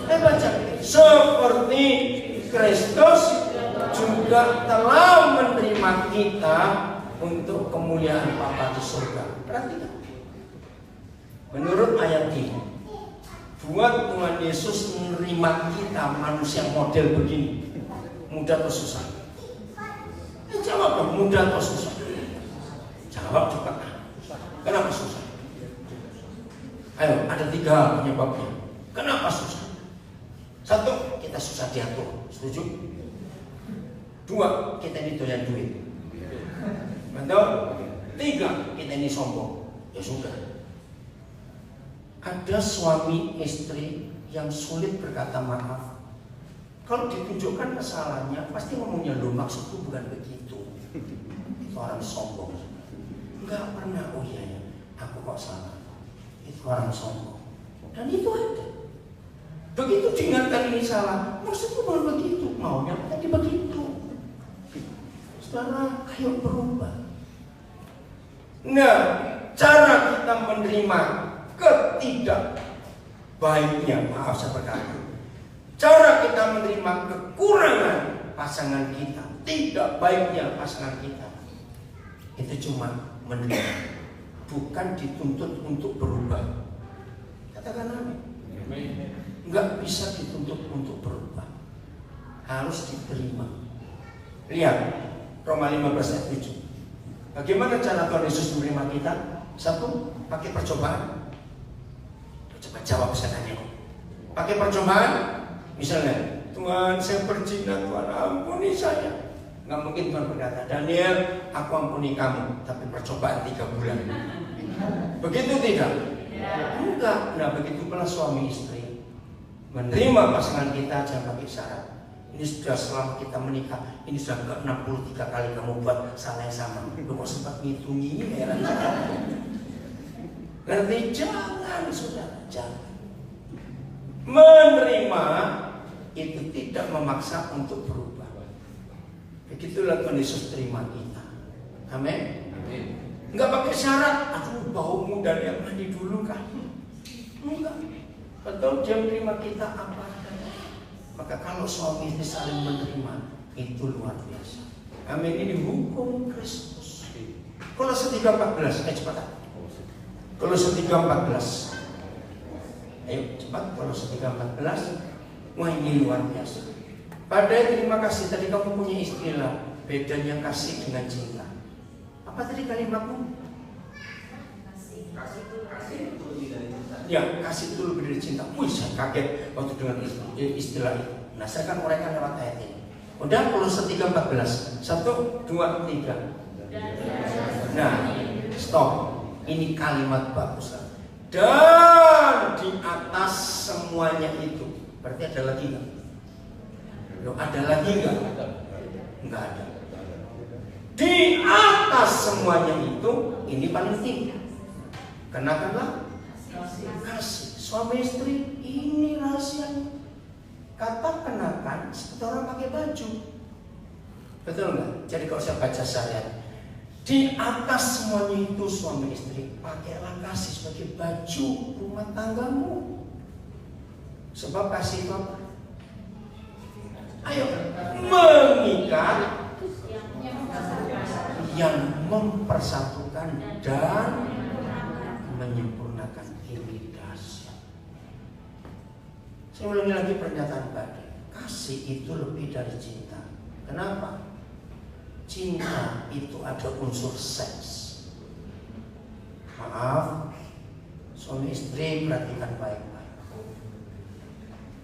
Baca, seperti Kristus juga telah menerima kita untuk kemuliaan Bapa di surga. Perhatikan. Menurut ayat ini, buat Tuhan Yesus menerima kita manusia model begini, mudah atau susah? Jawab dong, mudah atau susah? Jawab juga. Kenapa susah? Ayo, ada 3 hal penyebabnya. Kenapa susah? 1, kita susah diatur. Setuju? 2, kita ini doyan duit. Betul? 3, kita ini sombong. Ya sudah. Ada suami istri yang sulit berkata maaf. Kalau ditunjukkan kesalahannya, pasti ngomongnya, loh maksudku bukan begitu. Itu orang sombong. Enggak pernah, oh iya ya, aku kok salah. Itu orang sombong. Dan itu ada. Begitu diingatkan ini salah, maksudku bukan begitu, maunya tadi begitu. Saudara, ayo berubah. Nah, cara kita menerima ketidakbaiknya, maaf saya berkata, cara kita menerima kekurangan pasangan kita, tidak baiknya pasangan kita, itu cuma menerima, bukan dituntut untuk berubah. Katakan amin. Enggak bisa dituntut untuk berubah, harus diterima. Lihat Roma 15 ayat 7. Bagaimana cara Tuhan Yesus menerima kita? 1, pakai percobaan. Coba jawab saya tanya. Pakai percobaan, misalnya, Tuhan saya berzina, Tuhan ampuni saya. Nggak mungkin Tuhan berkata, Daniel, aku ampuni kamu, tapi percobaan 3 bulan. Begitu tidak? Enggak. Nah, begitu pula suami istri. Menerima pasangan kita jangan pakai syarat. Ini sudah selama kita menikah, ini sudah ke 63 kali kamu buat salah yang sama. Lu kok sempat ngitungin ya? Ngerti? Jangan, saudara, jangan. Menerima itu tidak memaksa untuk berubah. Begitulah Tuhan Yesus terima kita. Amin. Enggak pakai syarat. Aduh, baumu dari yang mandi dulu kan? Enggak. Betul, dia menerima kita apa adanya. Maka kalau suami istri saling menerima, itu luar biasa. Amin. Ini hukum Kristus. Kolose 3:14, cepat. Kolose 3:14. Ayo cepat, Kolose 3:14. Wah, ini luar biasa. Padahal terima kasih, tadi kamu punya istilah, bedanya kasih dengan cinta. Apa tadi kalimatmu? Ya, kasih itu lebih dari cinta. Wih, saya kaget waktu dengan istilah itu. Nah, saya kan mereka lewat ayat ini. Udah Kolose 3:14. 1, 2, 3. Nah, stop. Ini kalimat bagus. Dan di atas semuanya itu. Berarti ada lagi nggak? Loh, ada lagi nggak? Nggak ada. Di atas semuanya itu, ini paling tinggi. Kenakanlah kasih. Suami istri, ini rahasianya. Kata kenakan seperti orang pakai baju. Betul nggak? Jadi kalau saya baca syariat, di atas semuanya itu suami istri, pakailah kasih sebagai baju rumah tanggamu. Sebab kasih itu apa? Ayo, mengikat, yang mempersatukan dan menyempurnakan. Ini dahsyat. Saya ulangi lagi pernyataan tadi. Kasih itu lebih dari cinta. Kenapa? Cinta itu ada unsur seks. Maaf, suami istri perhatikan baik-baik.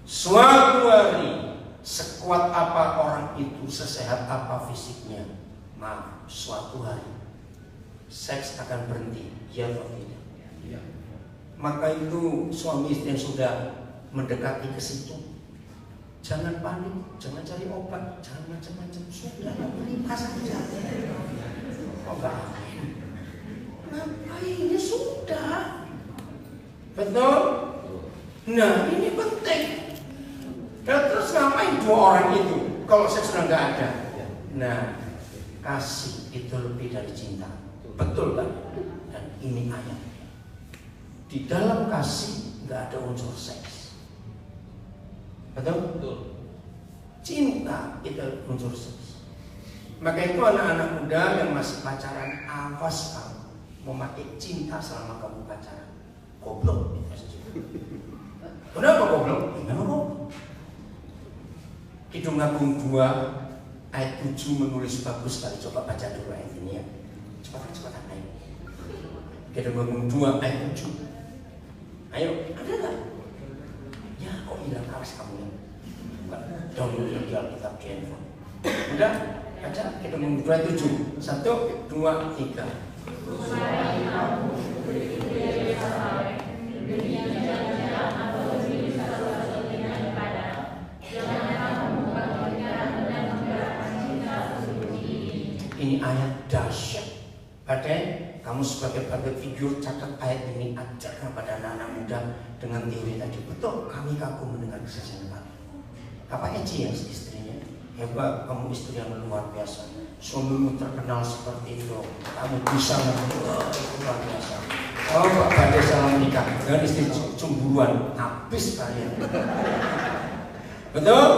Suatu hari, sekuat apa orang itu, sesehat apa fisiknya, maaf, suatu hari seks akan berhenti, ya atau tidak? Ya. Maka itu suami istri yang sudah mendekati ke situ, jangan panik, jangan cari obat, jangan macam-macam, sudah menikah saja. Oh enggak, ngapain? Ini sudah, betul? Nah ini penting. Dan terus ngapain dua orang itu kalau seks sudah nggak ada? Nah, kasih itu lebih dari cinta, betul kan? Dan ini ayat. Di dalam kasih nggak ada unsur seks. Betul? Betul. Cinta itu unsur seks. Maka itu anak-anak muda yang masih pacaran, awas kamu memakai cinta selama kamu pacaran. Goblok. Kenapa goblok? Memang goblok. Kidung Agung 2 ayat 7 menulis bagus sekali. Coba baca dulu ayat ini ya. Cepat-cepat ayo. Kidung Agung 2 ayat 7. Ayo, ada nggak? Ya, kok hilang awas kamu ya? Download lagi Alkitab di handphone. Udah, baca Kidung Agung 2 ayat 7. 1, 2, 3. Ini ayat dahsyat. Padahal kamu sebagai public figure catat ayat ini, ajarkan pada anak-anak muda dengan teori tadi. Betul, kami kagum mendengar kesaksian kamu. Apa Eci ya istrinya? Hebat, kamu istri yang luar biasa. Suamimu terkenal seperti itu, kamu bisa luar biasa. Oh, Pak Bade salam menikah dengan istri cemburuan, habis kalian. Betul?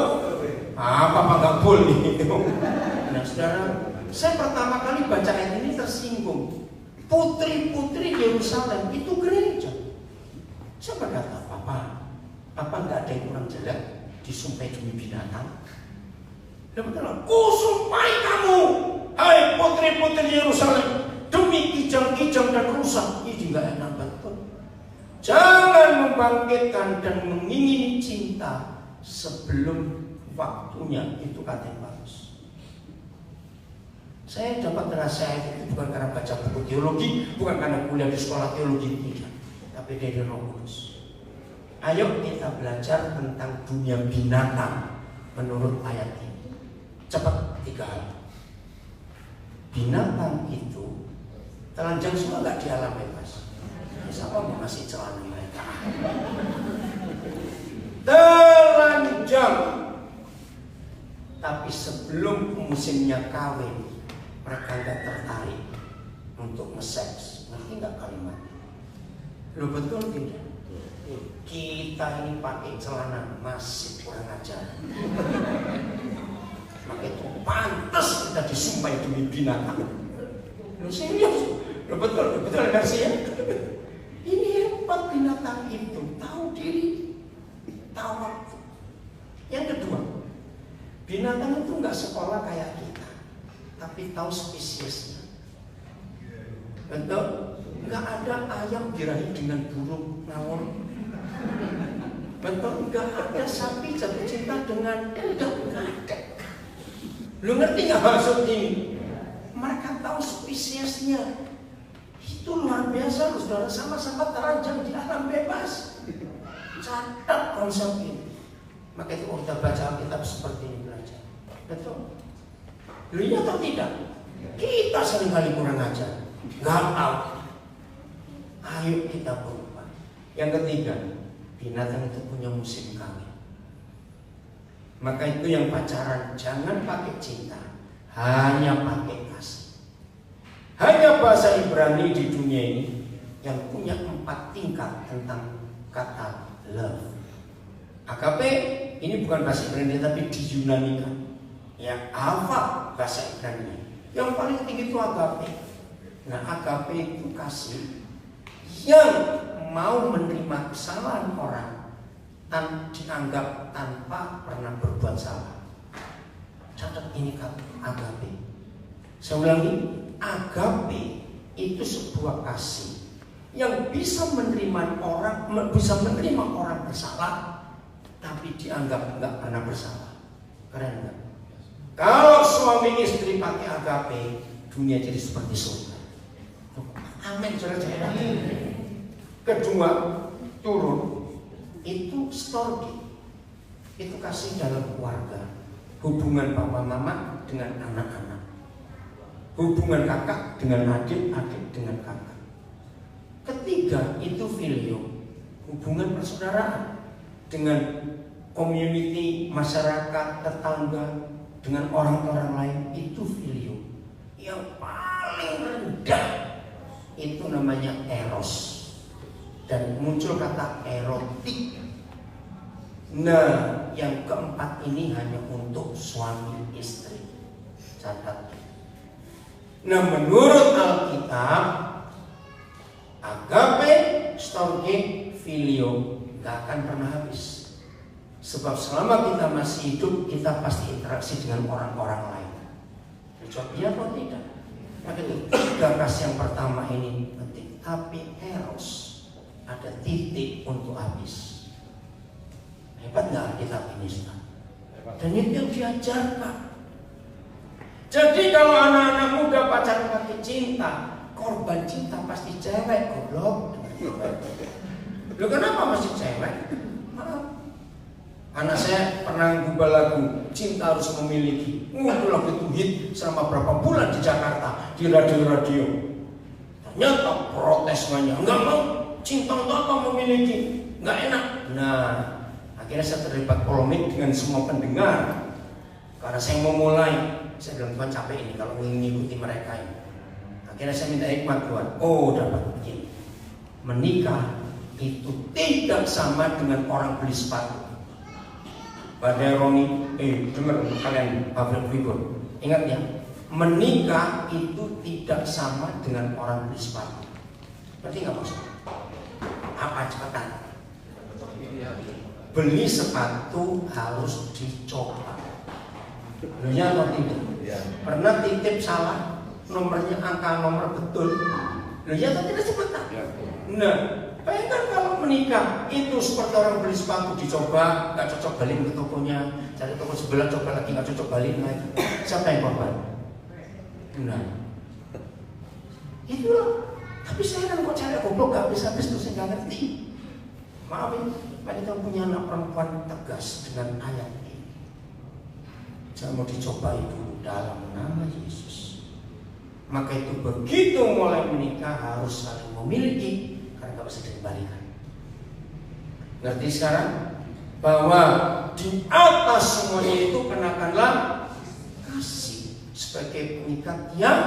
Apa nggak boleh? Nah, saudara, saya pertama kali baca ayat ini tersinggung. Putri-putri Yerusalem itu gereja. Saya berkata, apa nggak ada yang kurang jelek disumpahi demi binatang? Dan betul, kusumpahi kamu, hai putri-putri Yerusalem, demi kijang-kijang dan rusa. Ini nggak enak betul. Jangan membangkitkan dan mengingini cinta sebelum waktunya, itu kata yang bagus. Saya dapat nasihat itu bukan karena baca buku teologi, bukan karena kuliah di sekolah teologi, tidak, tapi dari Roh Kudus. Ayo kita belajar tentang dunia binatang menurut ayat ini. Cepat 3 hal. Binatang itu telanjang semua nggak di alam bebas. Siapa mau ngasih celana mereka? Telanjang. Tapi sebelum musimnya kawin, mereka nggak tertarik untuk nge-seks. Ngerti nggak kalimatnya? Lo betul tidak? Kita ini pakai celana masih kurang ajar. Maka itu pantas kita disumpahi demi binatang. Lo serius? Lo betul versi ya? Ini hebat binatang itu, tahu diri, tahu waktu. Yang kedua, binatang itu nggak sekolah kayak kita, tapi tahu spesiesnya. Betul? Nggak ada ayam birahi dengan burung ngawur. Betul? Nggak ada sapi jatuh cinta dengan kuda. Nggak ada. Lu ngerti nggak maksud ini? Mereka tahu spesiesnya. Itu luar biasa, lu saudara, sama-sama terancam di alam bebas. Catat konsep ini. Maka itu kita baca Alkitab seperti ini belajar. Betul. Lu iya atau tidak? Kita seringkali kurang ajar, nggak tahu. Ayo kita berubah. Yang ketiga, binatang itu punya musim kawin. Maka itu yang pacaran jangan pakai cinta, hanya pakai kasih. Hanya bahasa Ibrani di dunia ini yang punya 4 tingkat tentang kata love. Agape ini bukan bahasa Ibrani tapi di Yunani kan. Ya, apa bahasa Ibrani? Yang paling tinggi itu agape. Nah, agape itu kasih yang mau menerima kesalahan orang dianggap tanpa pernah berbuat salah. Catat ini kan agape. Saya ulangi, agape itu sebuah kasih yang bisa menerima orang bersalah, tapi dianggap nggak pernah bersalah. Keren nggak? Kalau suami istri pakai agape, dunia jadi seperti surga. Amin, saudara. Kedua, turun itu storge. Itu kasih dalam keluarga, hubungan papa mama dengan anak-anak, hubungan kakak dengan adik, adik dengan kakak. Ketiga itu filio, hubungan persaudaraan dengan community, masyarakat, tetangga, dengan orang-orang lain. Itu filio. Yang paling rendah itu namanya eros, dan muncul kata erotik. Nah, yang keempat ini hanya untuk suami istri. Catat. Nah, menurut Alkitab, agape, storge, filio gak akan pernah habis. Sebab selama kita masih hidup, kita pasti interaksi dengan orang-orang lain. Jawab iya atau tidak? Maka itu 3 kasih yang pertama ini penting. Tapi eros ada titik untuk habis. Hebat gak Alkitab ini? Dan itu yang diajarkan. Jadi kalau anak-anak muda pacaran pakai cinta, korban cinta pasti cewek, goblok. Loh, kenapa masih cewek? Maaf. Anak saya pernah ngubah lagu Cinta Harus Memiliki. Itu lagu itu hit selama berapa bulan di Jakarta, di radio-radio. Ternyata protes banyak. Enggak mau, cinta untuk apa memiliki? Enggak enak. Nah, akhirnya saya terlibat polemik dengan semua pendengar. Karena saya mau mulai, saya bilang Tuhan capek ini kalau mengikuti mereka ini. Akhirnya saya minta hikmat Tuhan. Oh, dapat begini. Menikah itu tidak sama dengan orang beli sepatu. Badai Roni, dengar untuk kalian public figure. Ingat ya, menikah itu tidak sama dengan orang beli sepatu. Berarti nggak maksudnya? Apa cepetan? Beli sepatu harus dicoba. Benernya atau tidak? Pernah titip salah, nomornya angka nomor betul. Benernya atau tidak cepetan? Nah, bayangkan kalau menikah itu seperti orang beli sepatu, dicoba, nggak cocok balik ke tokonya, cari toko sebelah coba lagi, nggak cocok balik lagi. Siapa yang korban? Nah, itulah. Tapi saya kan kok cari goblok gak habis-habis tuh, saya nggak ngerti. Maafin, Pak kita punya anak perempuan tegas dengan ayat ini. Saya mau dicoba itu dalam nama Yesus. Maka itu begitu mulai menikah harus saling memiliki. Karena gak bisa dikembalikan. Ngerti sekarang? Bahwa di atas semuanya itu kenakanlah kasih sebagai pengikat yang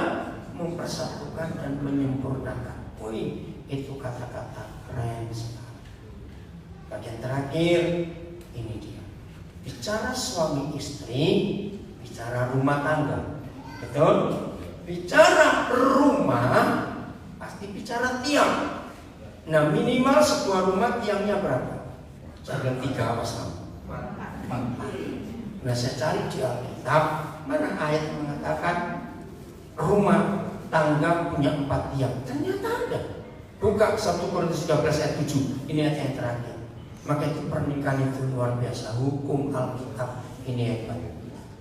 mempersatukan dan menyempurnakan. Wih, itu kata-kata keren sekali. Bagian terakhir ini dia. Bicara suami istri, bicara rumah tangga. Betul? Bicara rumah pasti bicara tiang. Nah, minimal sebuah rumah tiangnya berapa? Saya bilang 3 apa sama? 4. Nah, saya cari di Alkitab mana ayat yang mengatakan rumah tangga punya 4 tiang. Ternyata ada. Buka 1 Korintus 13 ayat 7. Ini ayat yang terakhir. Maka itu pernikahan itu luar biasa. Hukum Alkitab ini hebat.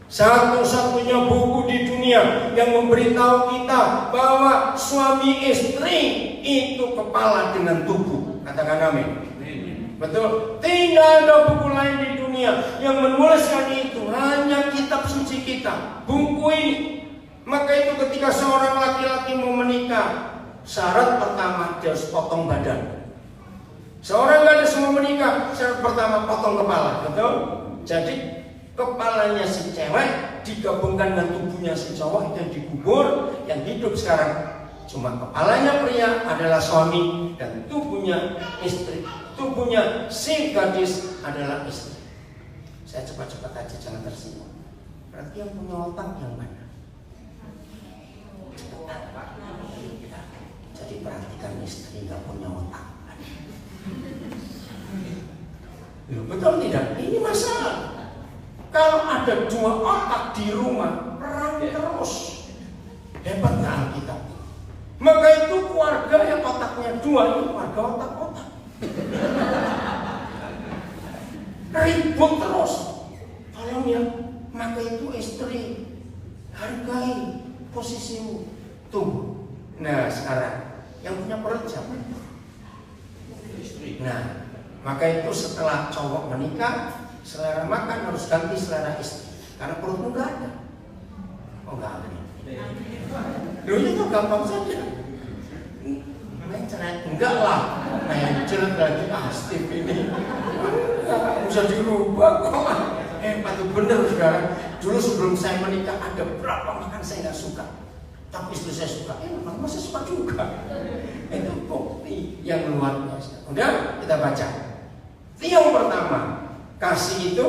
Satu-satunya buku di dunia yang memberitahu kita bahwa suami istri itu kepala dengan tubuh. Katakan amin. Betul. Tidak ada buku lain di dunia yang menuliskan itu. Hanya kitab suci kita, buku ini. Maka itu ketika seorang laki-laki mau menikah, syarat pertama dia harus potong badan. Seorang gadis mau menikah, syarat pertama potong kepala. Betul. Jadi kepalanya si cewek digabungkan dengan tubuhnya si cowok, itu yang dikubur. Yang hidup sekarang cuma kepalanya pria adalah suami dan tubuhnya istri. Tubuhnya si gadis adalah istri. Saya cepat-cepat aja, jangan tersinggung. Berarti yang punya otak yang mana? Jadi perhatikan istri nggak punya otak. Betul tidak? Ini masalah. Kalau ada dua otak di rumah, perang terus. Hebat nggak Alkitab? Maka itu keluarga yang otaknya dua, itu keluarga otak-otak. Ribut terus. Tolong ya, maka itu istri, hargai posisimu. Tuh. Nah sekarang yang punya perut siapa? Istri. Nah, maka itu setelah cowok menikah, selera makan harus ganti selera istri, karena perutmu nggak ada. Oh nggak ada. Loh itu gampang saja. Mencret enggak lah, mencret lagi Steve ini. Nggak bisa dirubah kok. Itu bener saudara. Dulu sebelum saya menikah ada berapa makan saya nggak suka, tapi istri saya suka. Mama saya suka juga. Itu bukti yang luar biasa. Udah kita baca. Yang pertama, kasih itu,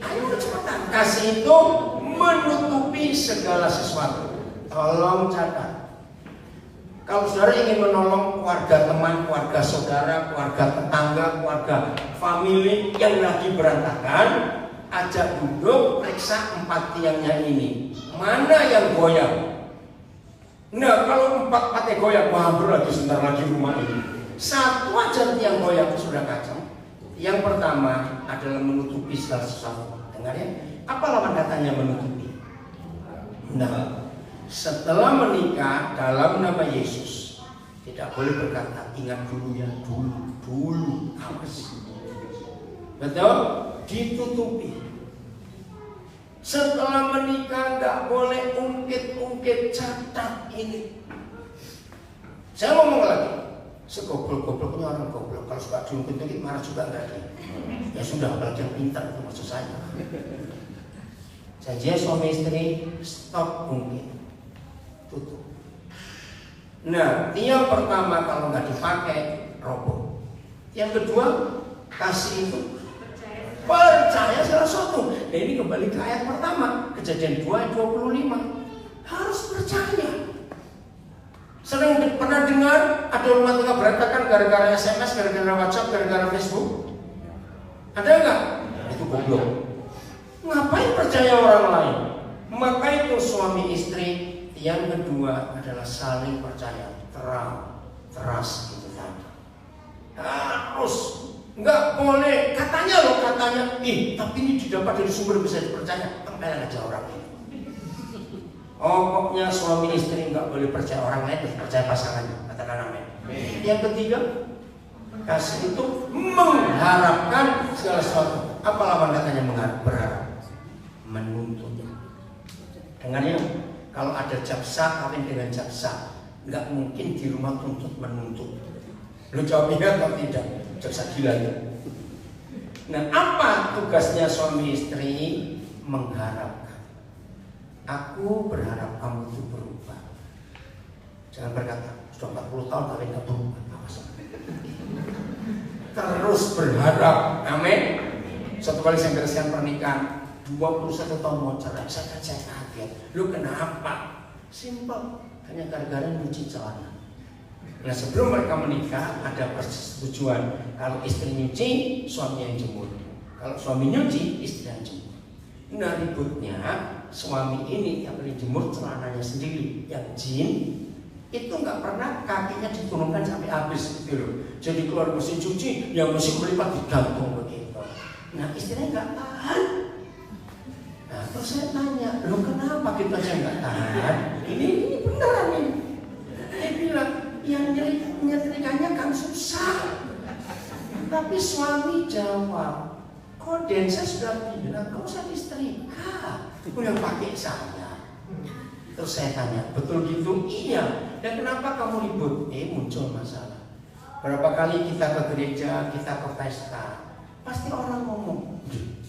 ayo cepetan. Kasih itu menutupi segala sesuatu. Tolong catat. Kalau saudara ingin menolong keluarga teman, keluarga saudara, keluarga tetangga, keluarga family yang lagi berantakan, ajak duduk, periksa 4 tiangnya ini. Mana yang goyang? Nah, kalau 4-4-nya goyang, mampir lagi sebentar lagi rumah ini. Satu aja tiang goyang sudah kacau. Yang pertama adalah menutupi segala sesuatu. Dengar ya, apa lawan katanya menutupi? Nah, setelah menikah dalam nama Yesus tidak boleh berkata ingat dulu ya, dulu apa sih? Betul? Ditutupi. Setelah menikah nggak boleh ungkit-ungkit, catat ini. Saya ngomong lagi, segoblok-gobloknya orang goblok. Kalau suka diungkit-ungkit marah juga nggak ada. Ya sudah, apalagi yang pintar itu maksud saya. Janji suami istri stop ungkit. Tutup. Nah, tiang pertama kalau nggak dipakai roboh. Yang kedua, kasih itu percaya salah satu. Nah ini kembali ke ayat pertama, Kejadian 2:25. Harus percaya. Sering pernah dengar ada rumah tangga berantakan gara-gara SMS, gara-gara WhatsApp, gara-gara Facebook? Ada nggak? Itu goblok. Ngapain percaya orang lain? Maka itu suami istri. Yang kedua adalah saling percaya, trust gitu tadi. Harus, nggak boleh katanya tapi ini didapat dari sumber bisa dipercaya. Tempel aja orang ini. Pokoknya suami istri nggak boleh percaya orang lain, harus percaya pasangannya. Katakan amin. Yang ketiga, kasih itu mengharapkan segala sesuatu. Apa lawan katanya berharap? Menuntut. Dengarnya. Kalau ada jaksa kawin dengan jaksa, nggak mungkin di rumah tuntut menuntut. Lu jawabnya atau tidak? Jaksa gila itu. Nah, apa tugasnya suami istri? Mengharapkan. Aku berharap kamu itu berubah. Jangan berkata sudah 40 tahun kawin nggak berubah. Terus berharap. Amin. Satu kali saya bereskan pernikahan. 21 tahun mau cerai, saya kaget. Lu kenapa? Simpel, hanya gara-gara nyuci celana. Nah sebelum mereka menikah ada persetujuan. Kalau istri nyuci, suami yang jemur. Kalau suami nyuci, istri yang jemur. Nah ributnya suami ini yang beli jemur celananya sendiri, yang jin itu nggak pernah kakinya diturunkan sampai habis gitu loh. Jadi keluar mesin cuci, yang mesin melipat digantung begitu. Nah istrinya nggak tahan. Terus saya tanya, loh kenapa kita aja nggak tahan? Ini beneran nih. Dia bilang, yang nyetrikanya kan susah. Tapi suami jawab, kok Densa sudah bilang, kau usah disetrika. Itu yang pakai saya. Terus saya tanya, betul gitu? Iya. Dan kenapa kamu ribut? Muncul masalah. Berapa kali kita ke gereja, kita ke pesta, pasti orang ngomong,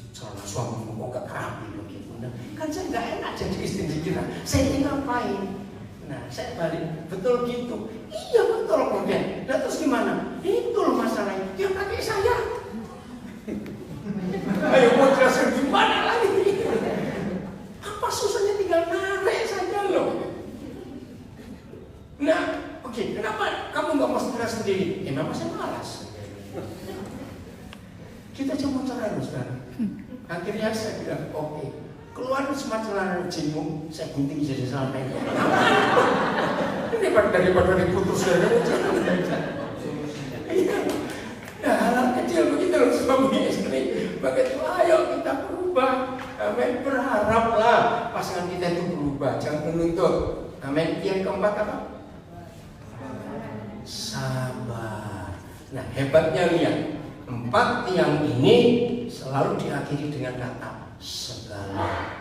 soalnya suamimu kok gak rapi begitu. Nah, kan saya gak enak jadi istri kita. Saya ini ngapain? Nah, saya balik, betul gitu. Iya betul kemudian. Nah terus gimana? Itu loh masalahnya. Yang pakai saya. Ayo mau jelasin gimana lagi? Apa susahnya tinggal narik saja loh. Nah, oke, kenapa kamu nggak mau setrika sendiri? Ya memang saya malas. Kita cuma cerai sekarang. Akhirnya saya bilang, oke, keluar semua celana jenguk, saya gunting jadi celana pendek. Ini daripada diputus dari nah, hal kecil begitu loh suami istri. Begitu, ayo kita berubah. Amin, berharaplah pasangan kita itu berubah, jangan menuntut. Amin. Yang keempat apa? Sabar. Nah, hebatnya lihat, 4 tiang ini selalu diakhiri dengan kata segala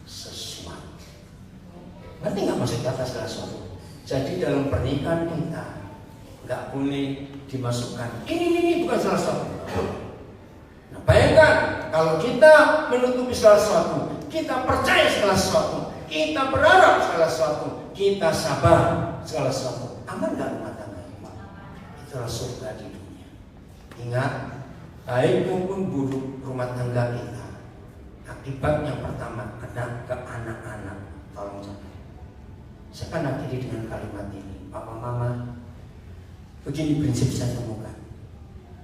sesuatu. Ngerti nggak maksud kata segala sesuatu? Jadi dalam pernikahan kita nggak boleh dimasukkan ini bukan segala sesuatu. Nah, bayangkan kalau kita menutupi segala sesuatu, kita percaya segala sesuatu, kita berharap segala sesuatu, kita sabar segala sesuatu. Aman nggak rumah tangga? Itulah surga di dunia. Ingat, baik maupun buruk rumah tangga kita, akibat yang pertama kena ke anak-anak. Tolong jangan. Saya akan akhiri dengan kalimat ini, Papa Mama. Begini prinsip saya temukan.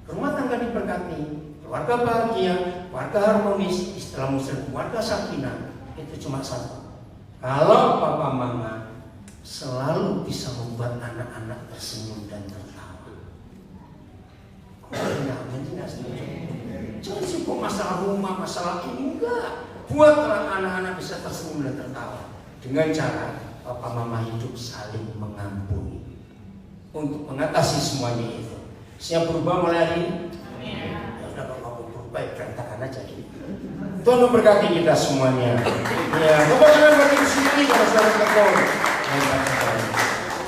Rumah tangga diberkati, keluarga bahagia, keluarga harmonis, istilah muslim, keluarga sakinah. Itu cuma satu. Kalau Papa Mama selalu bisa membuat anak-anak tersenyum dan tertawa. Kok enggak setuju? Jangan sibuk masalah rumah, masalah ini, enggak. Buatlah anak-anak bisa tersenyum dan tertawa dengan cara Papa Mama hidup saling mengampuni untuk mengatasi semuanya itu. Siap berubah mulai hari ini? Ya udah, kalau kamu berubah ya berantakan aja gitu. Tuhan memberkati kita semuanya. Ya, kepada yang bagi di sini, kalau saudara